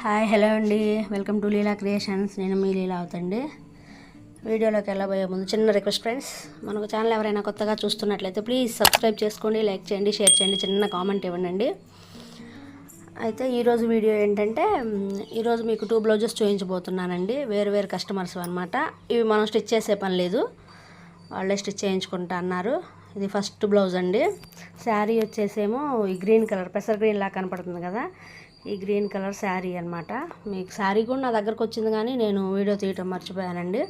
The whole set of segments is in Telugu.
హాయ్ హలో అండి, వెల్కమ్ టు లీలా క్రియేషన్స్. నేను మీ లీలా అవుతండి. వీడియోలోకి వెళ్ళబోయే ముందు చిన్న రిక్వెస్ట్ ఫ్రెండ్స్, మనకు ఛానల్ ఎవరైనా కొత్తగా చూస్తున్నట్లయితే ప్లీజ్ సబ్స్క్రైబ్ చేసుకోండి, లైక్ చేయండి, షేర్ చేయండి, చిన్న కామెంట్ ఇవ్వండి. అయితే ఈరోజు వీడియో ఏంటంటే, ఈరోజు మీకు 2 బ్లౌజెస్ చూపించబోతున్నానండి. వేరు వేరు కస్టమర్స్ అనమాట. ఇవి మనం స్టిచ్ చేసే పని లేదు, వాళ్ళే స్టిచ్ చేయించుకుంటా అన్నారు. ఇది ఫస్ట్ బ్లౌజ్ అండి. శారీ వచ్చేసేమో ఈ గ్రీన్ కలర్, పెసర్ గ్రీన్ లాగా కనపడుతుంది కదా, ఈ గ్రీన్ కలర్ శారీ అనమాట. మీకు శారీ కూడా నా దగ్గరకు వచ్చింది, కానీ నేను వీడియో తీయటం మర్చిపోయానండి.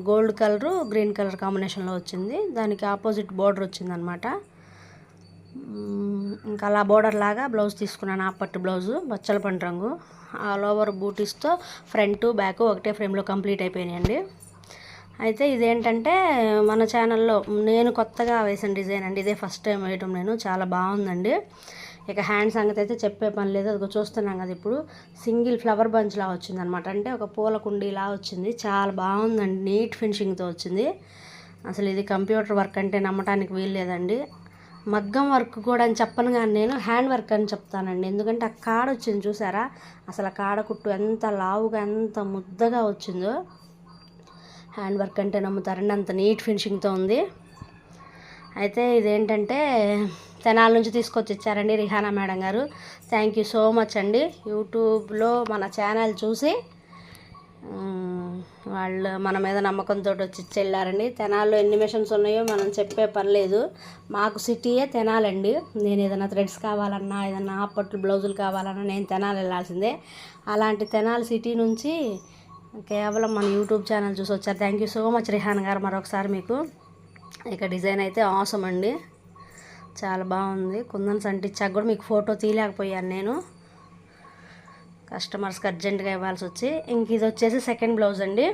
గోల్డ్ కలరు గ్రీన్ కలర్ కాంబినేషన్లో వచ్చింది. దానికి ఆపోజిట్ బోర్డర్ వచ్చిందనమాట. ఇంకా అలా బోర్డర్ లాగా బ్లౌజ్ తీసుకున్నాను, ఆపట్టు బ్లౌజు, బచ్చల పండు రంగు. ఆల్ ఓవర్ బూటీస్తో ఫ్రంట్ బ్యాక్ ఒకటే ఫ్రేమ్లో కంప్లీట్ అయిపోయినాయండి. అయితే ఇదేంటంటే మన ఛానల్లో నేను కొత్తగా వేసిన డిజైన్ అండి. ఇదే ఫస్ట్ టైం వేయటం నేను. చాలా బాగుందండి. ఇక హ్యాండ్ సంగతి అయితే చెప్పే పని లేదు. అది చూస్తున్నాం కదా, ఇప్పుడు సింగిల్ ఫ్లవర్ బంచ్లా వచ్చిందనమాట. అంటే ఒక పూల కుండీలా వచ్చింది. చాలా బాగుందండి, నీట్ ఫినిషింగ్తో వచ్చింది. అసలు ఇది కంప్యూటర్ వర్క్ అంటే నమ్మటానికి వీలు లేదండి. మగ్గం వర్క్ కూడా అని చెప్పను, కానీ నేను హ్యాండ్ వర్క్ అని చెప్తానండి. ఎందుకంటే ఆ కాడ వచ్చింది చూసారా, అసలు ఆ కాడ కుట్టు ఎంత లావుగా ఎంత ముద్దగా వచ్చిందో. హ్యాండ్ వర్క్ అంటే నమ్ముతారండి, అంత నీట్ ఫినిషింగ్తో ఉంది. అయితే ఇదేంటంటే తెనాల నుంచి తీసుకొచ్చి ఇచ్చారండి రిహానా మేడం గారు. థ్యాంక్ యూ సో మచ్ అండి. యూట్యూబ్లో మన ఛానల్ చూసి వాళ్ళు మన మీద నమ్మకంతో వచ్చి ఇచ్చెళ్ళారండి. తెనాల్లో ఎన్ని మిషన్స్ ఉన్నాయో మనం చెప్పే పని లేదు. మాకు సిటీయే తెనాలండి. నేను ఏదైనా థ్రెడ్స్ కావాలన్నా, ఏదైనా ఆపట్లు బ్లౌజులు కావాలన్నా నేను తెనాలి వెళ్ళాల్సిందే. అలాంటి తెనాలి సిటీ నుంచి కేవలం మన యూట్యూబ్ ఛానల్ చూసి వచ్చారు. Thank you so much Rehan గారు, మరొకసారి మీకు. ఇక డిజైన్ అయితే ఆసమ్ అండి, చాలా బాగుంది. కుందన్స్ అంటించాక కూడా మీకు ఫోటో తీయలేకపోయాను నేను, కస్టమర్స్కి అర్జెంటుగా ఇవ్వాల్సి వచ్చి. ఇంక ఇది వచ్చేసి సెకండ్ బ్లౌజ్ అండి.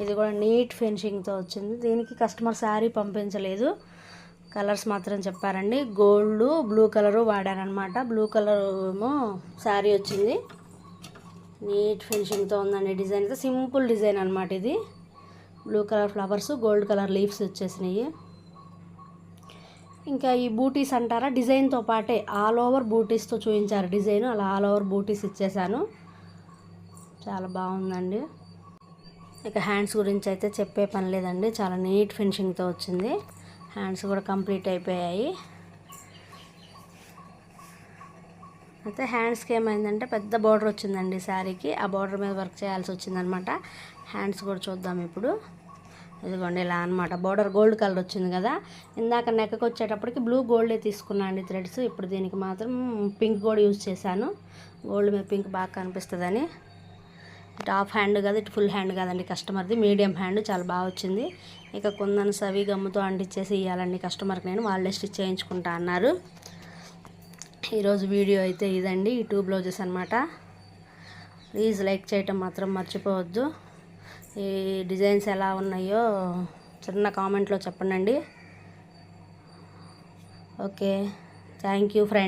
ఇది కూడా నీట్ ఫినిషింగ్తో వచ్చింది. దీనికి కస్టమర్ శారీ పంపించలేదు, కలర్స్ మాత్రం చెప్పారండి. గోల్డ్ బ్లూ కలరు వాడారనమాట. బ్లూ కలర్ ఏమో శారీ వచ్చింది. నీట్ ఫినిషింగ్తో ఉందండి. డిజైన్ అయితే సింపుల్ డిజైన్ అనమాట. ఇది blue colour flowers, gold colour leaves వచ్చేసినాయి. ఇంకా ఈ బూటీస్ అంటారా, డిజైన్తో పాటే ఆల్ ఓవర్ బూటీస్తో చూపించారు డిజైన్. అలా ఆల్ ఓవర్ బూటీస్ ఇచ్చేసాను. చాలా బాగుందండి. ఇక హ్యాండ్స్ గురించి అయితే చెప్పే పని లేదండి, చాలా నీట్ ఫినిషింగ్తో వచ్చింది. హ్యాండ్స్ కూడా కంప్లీట్ అయిపోయాయి. అయితే హ్యాండ్స్కి ఏమైందంటే పెద్ద బార్డర్ వచ్చిందండి శారీకి. ఆ బార్డర్ మీద వర్క్ చేయాల్సి వచ్చిందనమాట. హ్యాండ్స్ కూడా చూద్దాం ఇప్పుడు. ఇదిగోండి ఇలా అనమాట. బార్డర్ గోల్డ్ కలర్ వచ్చింది కదా, ఇందాక నెక్కకు వచ్చేటప్పటికి బ్లూ గోల్డే తీసుకున్నాను అండి థ్రెడ్స్. ఇప్పుడు దీనికి మాత్రం పింక్ కూడా యూజ్ చేశాను. గోల్డ్ మీద పింక్ బాగా కనిపిస్తుందని. ఇటు హాఫ్ హ్యాండ్ కదా, ఇటు ఫుల్ హ్యాండ్ కాదండి కస్టమర్ది, మీడియం హ్యాండ్. చాలా బాగా వచ్చింది. ఇక కుందన్స్ అవి గమ్ముతో అంటించేసి ఇవ్వాలండి కస్టమర్కి. నేను వాళ్ళే స్టిచ్ చేయించుకుంటా అన్నారు. ఈరోజు వీడియో అయితే ఇదండి, ఈ 2 బ్లౌజెస్ అనమాట. ప్లీజ్ లైక్ చేయటం మాత్రం మర్చిపోవద్దు. ఈ డిజైన్స్ ఎలా ఉన్నాయో చిన్న కామెంట్లో చెప్పండి. Okay, thank you friends.